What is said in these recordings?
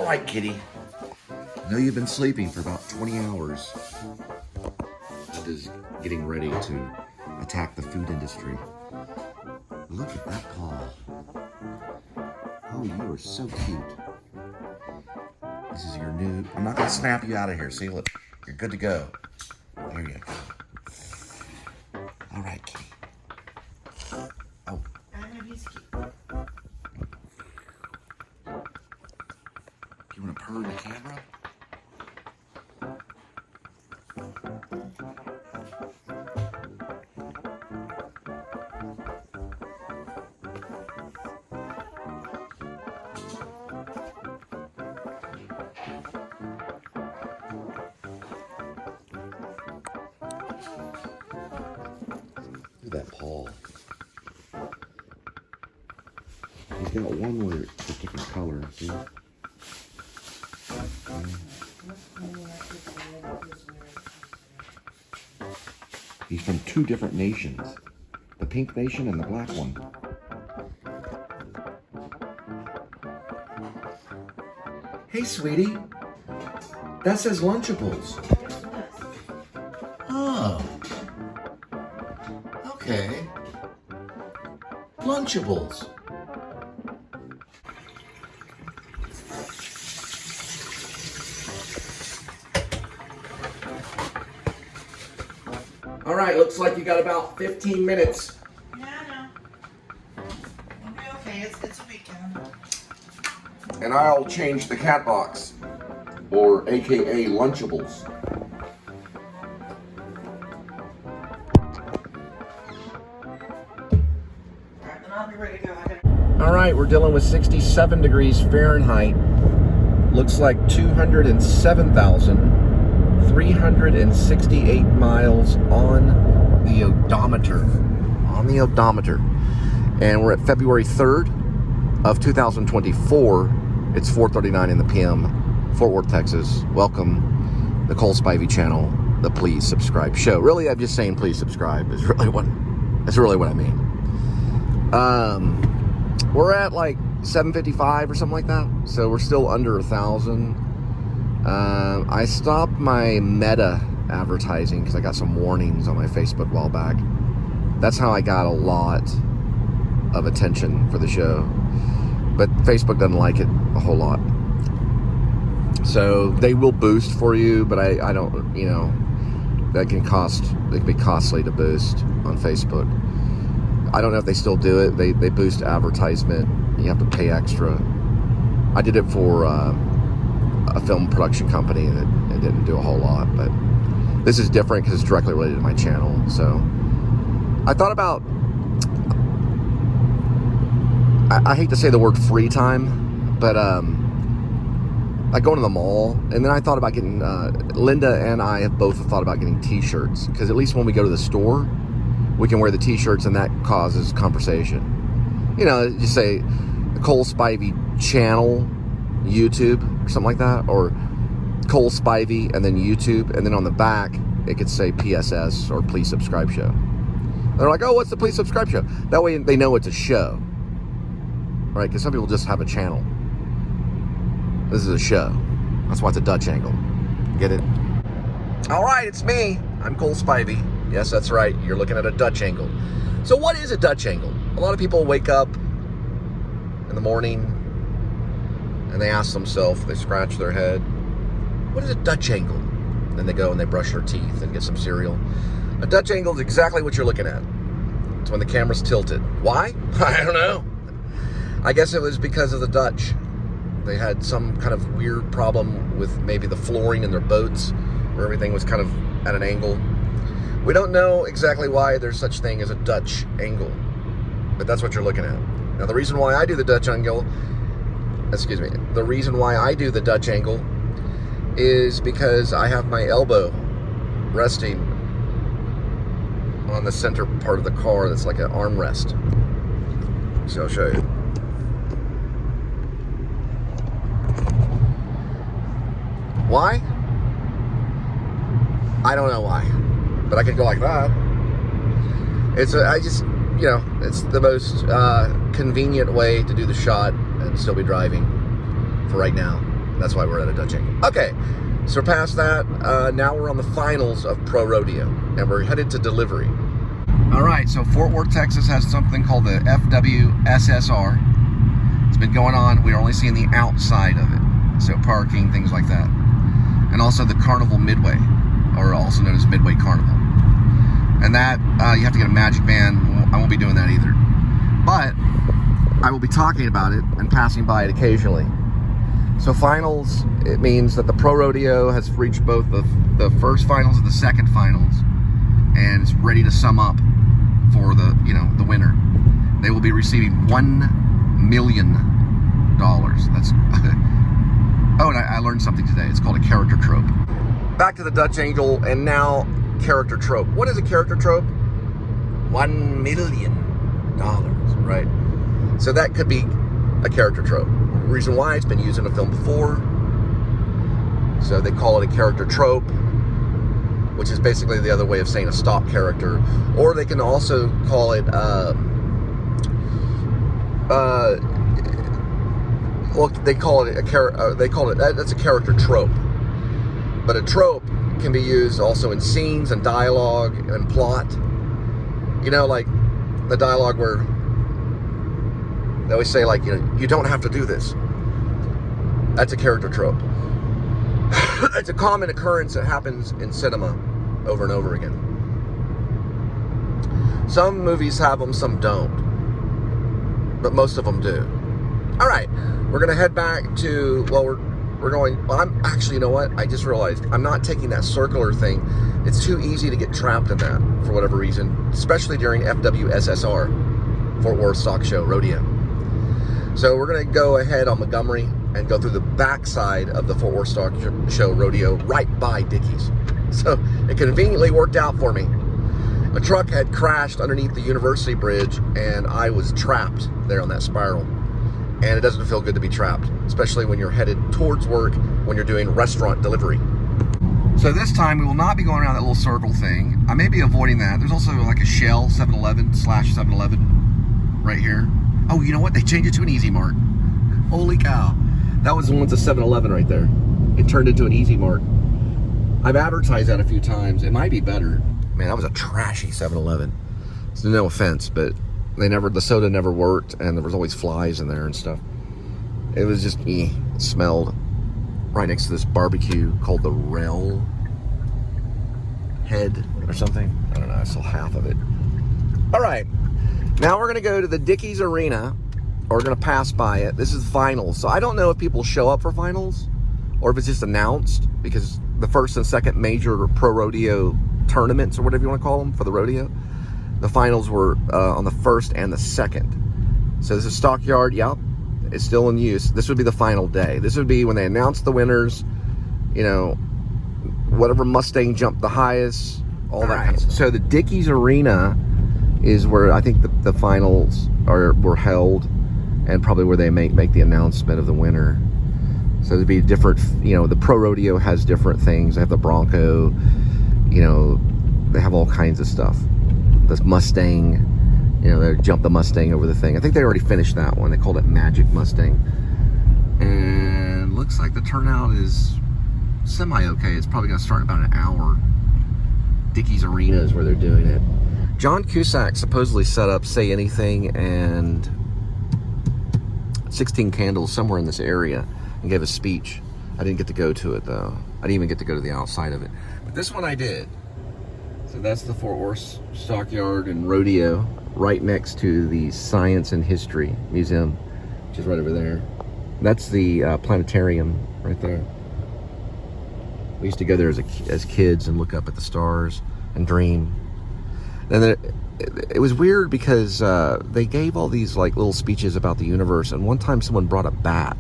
All right, kitty. I know you've been sleeping for about 20 hours. Linda's getting ready to attack the food industry. Look at that paw. Oh, you are so cute. This is your new... I'm not going to snap you out of here. See, look. You're good to go. There you go. All right, kitty. Oh. You want to purr the camera? Look at that paw. He's got one where it's a different color, see? He's from two different nations. The pink nation and the black one. Hey, sweetie. That says Lunchables. Oh. Okay. Lunchables. All right, looks like you got about 15 minutes. Yeah, I know. We'll be okay. It's a weekend. And I'll change the cat box, or AKA Lunchables. Alright, then I'll be ready to go. All right, we're dealing with 67 degrees Fahrenheit. Looks like 207,368 miles on the odometer. On the odometer. And we're at February 3rd of 2024. It's 4:39 in the PM, Fort Worth, Texas. Welcome, the Cole Spivey channel, the Please Subscribe show. Really, I'm just saying please subscribe is really what I mean. We're at like 755 or something like that, so we're still under 1,000. I stopped my Meta advertising because I got some warnings on my Facebook a while back. That's how I got a lot of attention for the show, but Facebook doesn't like it a whole lot. So they will boost for you, but I don't, you know, that can be costly to boost on Facebook. I don't know if they still do it. They boost advertisement. You have to pay extra. I did it for a film production company, and it didn't do a whole lot. But this is different because it's directly related to my channel. So I thought about, I hate to say the word free time, but like going to the mall, and then I thought about getting, Linda and I have both thought about getting t-shirts, because at least when we go to the store, we can wear the t-shirts and that causes conversation. You know, just say the Cole Spivey channel, YouTube, or something like that, or Cole Spivey and then YouTube, and then on the back it could say p.s.s. or Please Subscribe Show. They're like, oh, what's the Please Subscribe Show? That way they know it's a show, right? Because some people just have a channel. This is a show. That's why it's a Dutch angle. Get it? All right, it's me. I'm Cole Spivey. Yes, that's right. You're looking at a Dutch angle. So what is a Dutch angle? A lot of people wake up in the morning and they ask themselves, they scratch their head, what is a Dutch angle? Then they go and they brush their teeth and get some cereal. A Dutch angle is exactly what you're looking at. It's when the camera's tilted. Why? I don't know. I guess it was because of the Dutch. They had some kind of weird problem with maybe the flooring in their boats, where everything was kind of at an angle. We don't know exactly why there's such thing as a Dutch angle, but that's what you're looking at. Now, the reason why I do the Dutch angle, the reason why I do the Dutch angle is because I have my elbow resting on the center part of the car that's like an armrest. So I'll show you. Why? I don't know why, but I could go like that. It's the most convenient way to do the shot and still be driving for right now. That's why we're at a Dutch angle. Okay, so past that, now we're on the finals of Pro Rodeo, and we're headed to delivery. All right, so Fort Worth, Texas has something called the FWSSR. It's been going on. We're only seeing the outside of it, so parking, things like that. And also the Carnival Midway, or also known as Midway Carnival. And that, you have to get a Magic Band. I won't be doing that either. But I will be talking about it and passing by it occasionally. So finals, it means that the Pro Rodeo has reached both the first finals and the second finals, and it's ready to sum up for the winner. They will be receiving $1 million. That's oh, and I learned something today. It's called a character trope. Back to the Dutch angle, and now character trope. What is a character trope? $1 million, right? So that could be a character trope. Reason why, it's been used in a film before. So they call it a character trope, which is basically the other way of saying a stock character. Or they can also call it well, they call it that's a character trope. But a trope can be used also in scenes and dialogue and plot. You know, like the dialogue where they always say, like, you don't have to do this. That's a character trope. It's a common occurrence that happens in cinema over and over again. Some movies have them, some don't. But most of them do. All right, we're gonna head back to, well, we're going, well, I'm actually, you know what? I just realized I'm not taking that circular thing. It's too easy to get trapped in that for whatever reason, especially during FWSSR, Fort Worth Stock Show Rodeo. So we're gonna go ahead on Montgomery and go through the backside of the Fort Worth Stock Show Rodeo right by D.W.C. So it conveniently worked out for me. A truck had crashed underneath the University Bridge, and I was trapped there on that spiral. And it doesn't feel good to be trapped, especially when you're headed towards work, when you're doing restaurant delivery. So this time we will not be going around that little circle thing. I may be avoiding that. There's also like a Shell 7-Eleven/7-Eleven right here. Oh, you know what? They changed it to an Easy Mart. Holy cow. That was once a 7-Eleven right there. It turned into an Easy Mart. I've advertised that a few times. It might be better. Man, that was a trashy 7-Eleven. So no offense, but the soda never worked, and there was always flies in there and stuff. It was just, it smelled right next to this barbecue called the Rail Head or something. I don't know, I saw half of it. All right, now we're gonna go to the Dickies Arena, or we're gonna pass by it. This is finals, so I don't know if people show up for finals, or if it's just announced, because the first and second major pro rodeo tournaments, or whatever you want to call them, for the rodeo, the finals were on the first and the second. So this is Stockyard. Yep, it's still in use. This would be the final day. This would be when they announce the winners, whatever Mustang jumped the highest, all that kind of stuff. So the Dickies Arena is where I think the finals were held, and probably where they make the announcement of the winner. So there'd be different, the pro rodeo has different things. They have the Bronco, they have all kinds of stuff. This Mustang, they jumped the Mustang over the thing. I think they already finished that one. They called it Magic Mustang. And looks like the turnout is semi-okay. It's probably gonna start in about an hour. Dickies Arena is where they're doing it. John Cusack supposedly set up Say Anything and 16 Candles somewhere in this area and gave a speech. I didn't get to go to it though. I didn't even get to go to the outside of it. But this one I did. So that's the Fort Worth Stockyard and Rodeo, right next to the Science and History Museum, which is right over there. That's the planetarium right there. We used to go there as kids and look up at the stars and dream. And it was weird because they gave all these like little speeches about the universe, and one time someone brought a bat.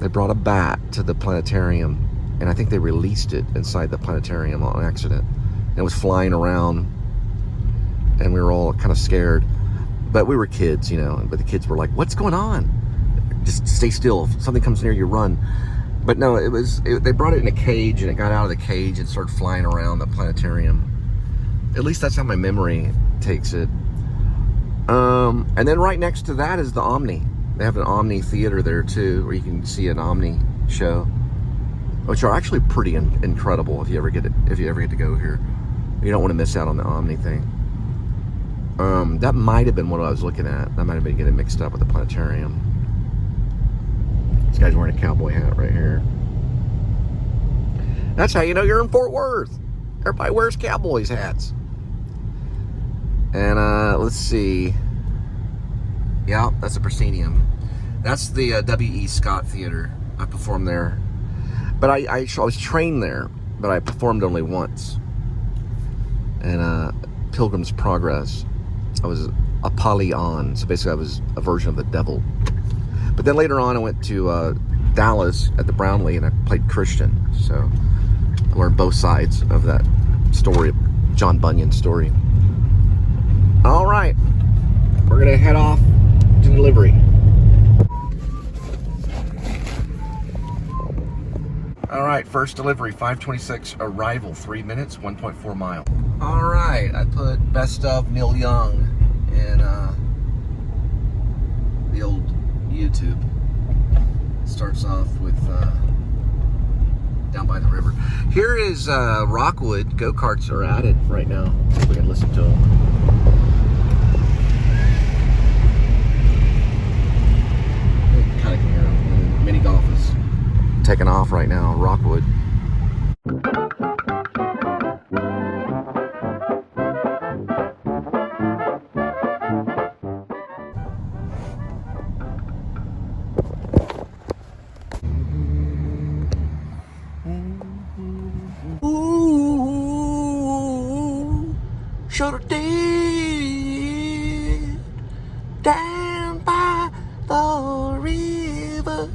They brought a bat to the planetarium, and I think they released it inside the planetarium on accident. And it was flying around, and we were all kind of scared. But we were kids, but the kids were like, what's going on? Just stay still. If something comes near you, run. But no, they brought it in a cage, and it got out of the cage and started flying around the planetarium. At least that's how my memory takes it. And then right next to that is the Omni. They have an Omni theater there too, where you can see an Omni show, which are actually pretty incredible if you ever get to go here. You don't want to miss out on the Omni thing. That might have been what I was looking at. I might have been getting mixed up with the planetarium. This guy's wearing a cowboy hat right here. That's how you know you're in Fort Worth. Everybody wears cowboys hats. And let's see. Yeah, that's a proscenium. That's the W.E. Scott Theater. I performed there. But I was trained there, but I performed only once. And Pilgrim's Progress, I was Apollyon. So basically I was a version of the devil. But then later on I went to Dallas at the Brownlee and I played Christian. So I learned both sides of that story, John Bunyan's story. All right, we're gonna head off to delivery. All right, first delivery, 5:26, arrival, 3 minutes, 1.4 mile. All right, I put Best of Neil Young in the old YouTube. Starts off with Down by the River. Here is Rockwood. Go-karts are at it right now. We can listen to them. Kind of can hear them. Mini golf is taking off right now. Rockwood. Should have did down by the river.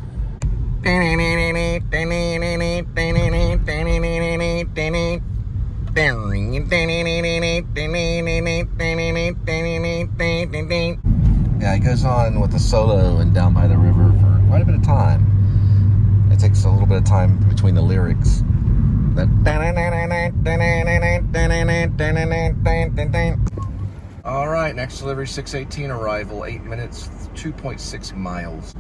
Yeah, he goes on with the solo and Down by the River for quite a bit of time. It takes a little bit of time between the lyrics. All right, next delivery, 6:18, arrival, 8 minutes, 2.6 miles.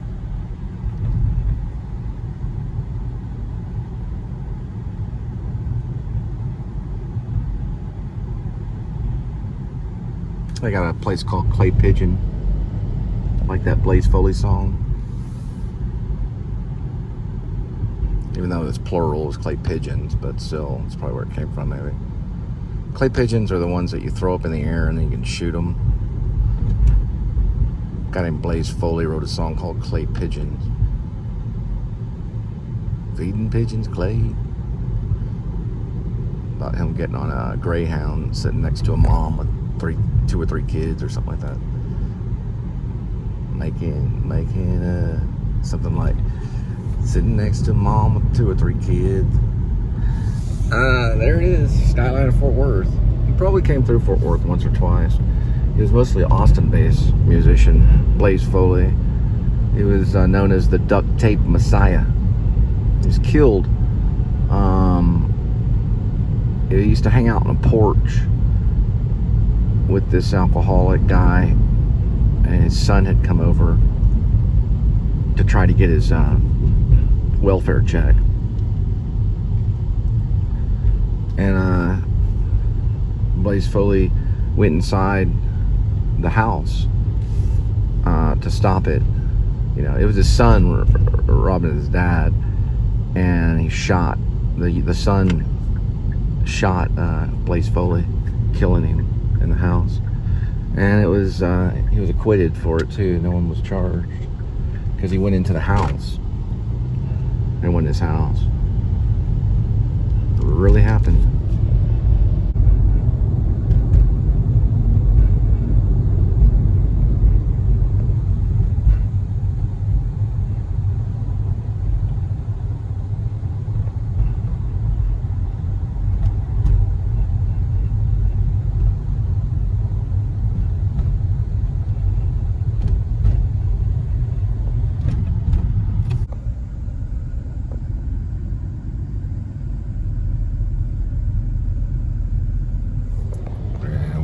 I got a place called Clay Pigeon, like that Blaze Foley song. Even though it's plural, it's clay pigeons, but still, it's probably where it came from, maybe. Clay pigeons are the ones that you throw up in the air and then you can shoot them. A guy named Blaze Foley wrote a song called Clay Pigeons. Feeding pigeons clay. About him getting on a Greyhound, sitting next to a mom with 2 or 3 kids or something like that. Making something like sitting next to mom with 2 or 3 kids. There it is, skyline of Fort Worth. He probably came through Fort Worth once or twice. He was mostly an Austin-based musician, Blaze Foley. He was known as the Duct Tape Messiah. He was killed. He used to hang out on a porch with this alcoholic guy, and his son had come over to try to get his welfare check. And Blaze Foley went inside the house to stop it. You know, it was his son robbing his dad, and he shot the son shot Blaze Foley, killing him in the house. And it was he was acquitted for it too. No one was charged because he went into the house. It wasn't his house. It really happened.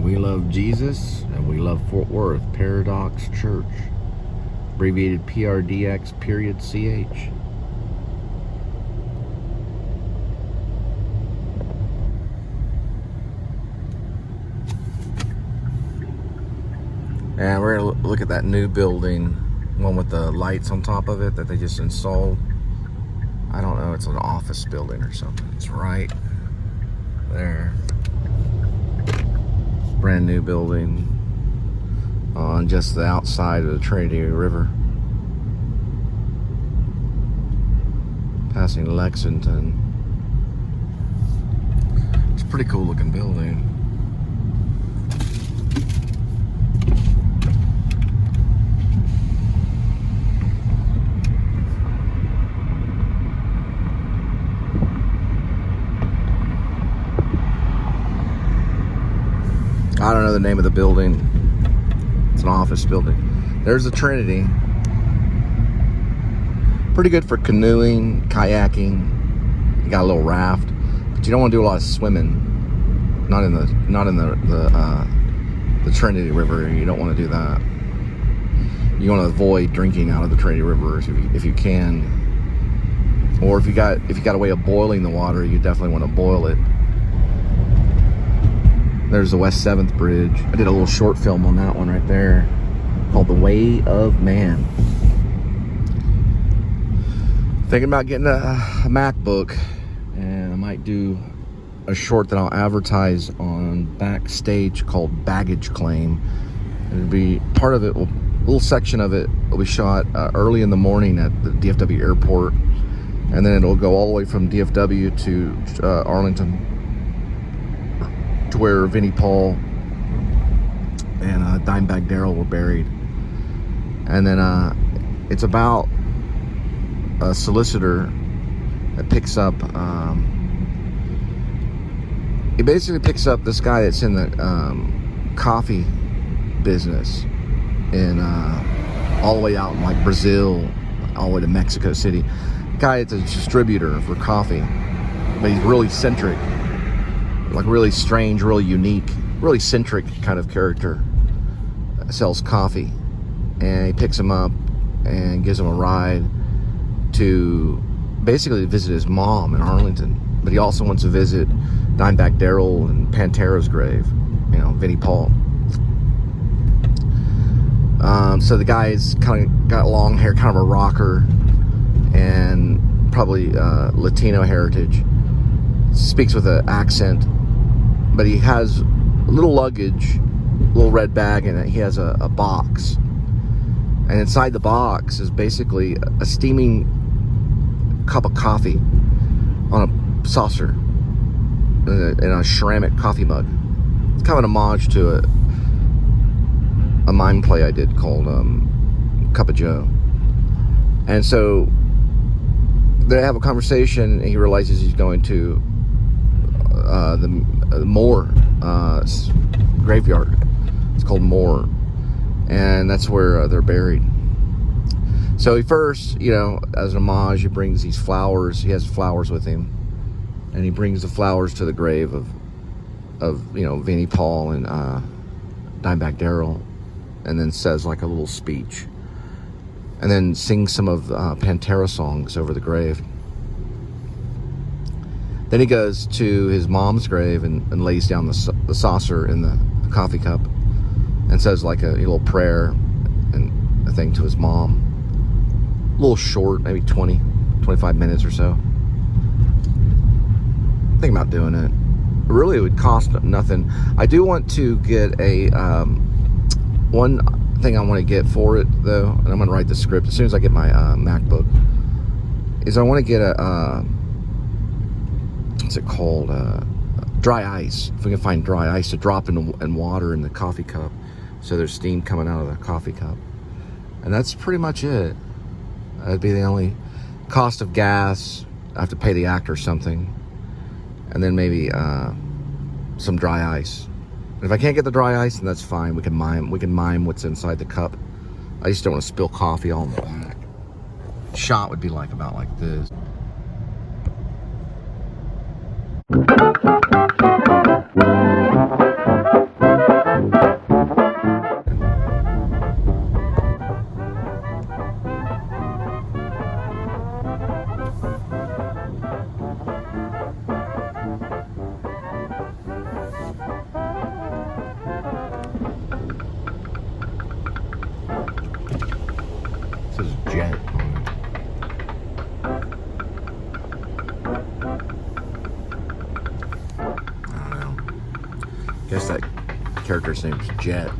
We love Jesus, and we love Fort Worth Paradox Church, abbreviated PRDX.CH. And we're gonna look at that new building, one with the lights on top of it that they just installed. I don't know, it's an office building or something. It's right there. Brand new building on just the outside of the Trinity River. Passing Lexington. It's a pretty cool looking building. I don't know the name of the building. It's an office building. There's the Trinity. Pretty good for canoeing, kayaking. You got a little raft, but you don't want to do a lot of swimming. Not in the Trinity River. You don't want to do that. You want to avoid drinking out of the Trinity River if you can. Or if you got a way of boiling the water, you definitely want to boil it. There's the West 7th Bridge. I did a little short film on that one right there called The Way of Man. Thinking about getting a MacBook, and I might do a short that I'll advertise on Backstage called Baggage Claim. It'll be part of it, a little section of it will be shot early in the morning at the DFW airport, and then it'll go all the way from DFW to Arlington, to where Vinnie Paul and Dimebag Darrell were buried. And then it's about a solicitor that picks up, he basically picks up this guy that's in the coffee business in all the way out in like Brazil, all the way to Mexico City. Guy that's a distributor for coffee, but he's really centric, like really strange, really unique, really centric kind of character. Sells coffee, and he picks him up and gives him a ride to basically visit his mom in Arlington. But he also wants to visit Dimebag Darrell and Pantera's grave, you know, Vinnie Paul. So the guy's kind of got long hair, kind of a rocker, and probably Latino heritage. Speaks with an accent, but he has a little luggage, a little red bag, and he has a box. And inside the box is basically a steaming cup of coffee on a saucer in a ceramic coffee mug. It's kind of an homage to a mime play I did called Cup of Joe. And so they have a conversation, and he realizes he's going to the Moore graveyard. It's called Moore, and that's where they're buried. So he first, you know, as an homage, he brings these flowers. He has flowers with him, and he brings the flowers to the grave of you know, Vinnie Paul and Dimebag Darrell, and then says like a little speech, and then sings some of Pantera songs over the grave. Then he goes to his mom's grave and lays down the saucer in the coffee cup and says like a little prayer and a thing to his mom. A little short, maybe 25 minutes or so. Think about doing it. Really, it would cost nothing. I do want to get a one thing I want to get for it though, and I'm going to write the script as soon as I get my MacBook, is I want to get a what's it called, dry ice. If we can find dry ice to drop in water in the coffee cup, so there's steam coming out of the coffee cup. And that's pretty much it. That'd be the only cost of gas. I have to pay the actor something, and then maybe some dry ice. And if I can't get the dry ice, then that's fine. We can mime what's inside the cup. I just don't want to spill coffee all in the back. Shot would be like about like this. This is Jet on it. I don't know. Guess that character's name's Jet.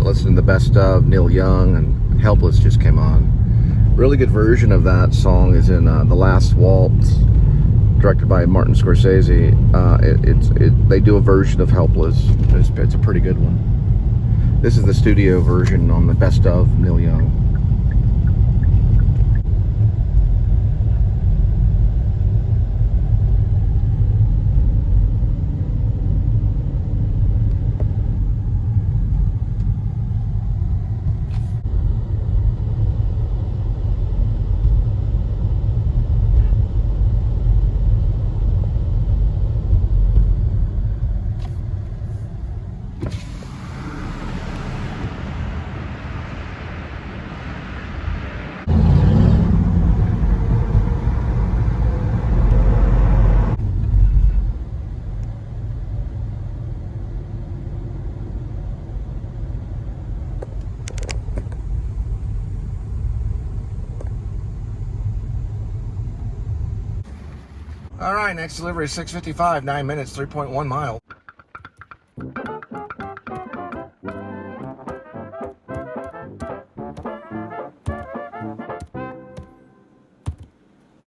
Listening to the best of Neil Young, and Helpless just came on. Really good version of that song is in The Last Waltz, directed by Martin Scorsese. They do a version of Helpless. It's a pretty good one. This is the studio version on the best of Neil Young. All right, next delivery is 6:55, 9 minutes, 3.1 miles.